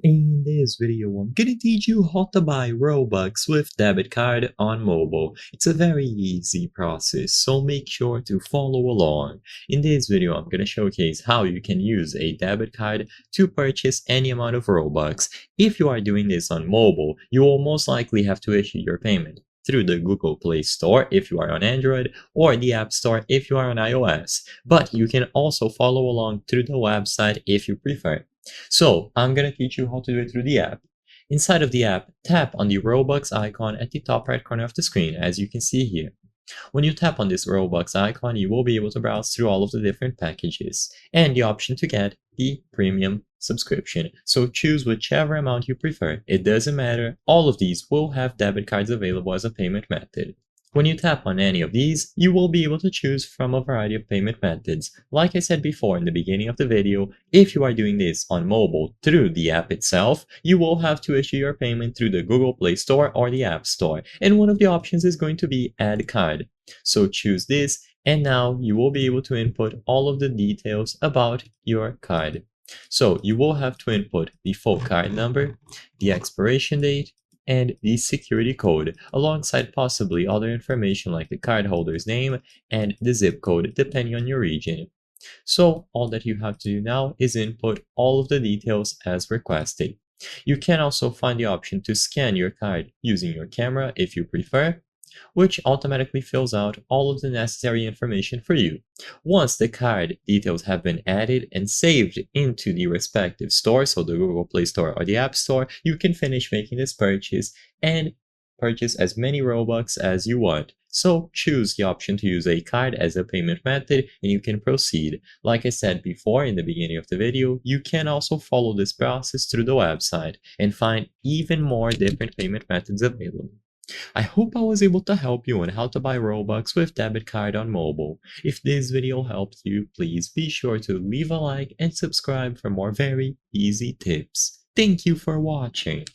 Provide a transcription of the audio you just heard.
In this video, I'm gonna teach you how to buy Robux with debit card on mobile. It's a very easy process, so make sure to follow along. In this video, I'm gonna showcase how you can use a debit card to purchase any amount of Robux. If you are doing this on mobile, you will most likely have to issue your payment through the Google Play Store if you are on Android or the App Store if you are on iOS. But you can also follow along through the website if you prefer. So I'm gonna teach you how to do it through the app. Inside of the app, tap on the Robux icon at the top right corner of the screen, as you can see here. When you tap on this Robux icon, you will be able to browse through all of the different packages and the option to get the premium subscription. So choose whichever amount you prefer. It doesn't matter. All of these will have debit cards available as a payment method. When you tap on any of these, you will be able to choose from a variety of payment methods. Like I said before in the beginning of the video, if you are doing this on mobile through the app itself, you will have to issue your payment through the Google Play Store or the App Store. And one of the options is going to be Add Card. So choose this, and now you will be able to input all of the details about your card. So you will have to input the full card number, the expiration date, and the security code, alongside possibly other information like the cardholder's name and the zip code, depending on your region. So all that you have to do now is input all of the details as requested. You can also find the option to scan your card using your camera if you prefer, which automatically fills out all of the necessary information for you. Once the card details have been added and saved into the respective store, so the Google Play Store or the App Store, you can finish making this purchase and purchase as many Robux as you want. So choose the option to use a card as a payment method and you can proceed. Like I said before in the beginning of the video, you can also follow this process through the website and find even more different payment methods available. I hope I was able to help you on how to buy Robux with debit card on mobile. If this video helped you, please be sure to leave a like and subscribe for more very easy tips. Thank you for watching.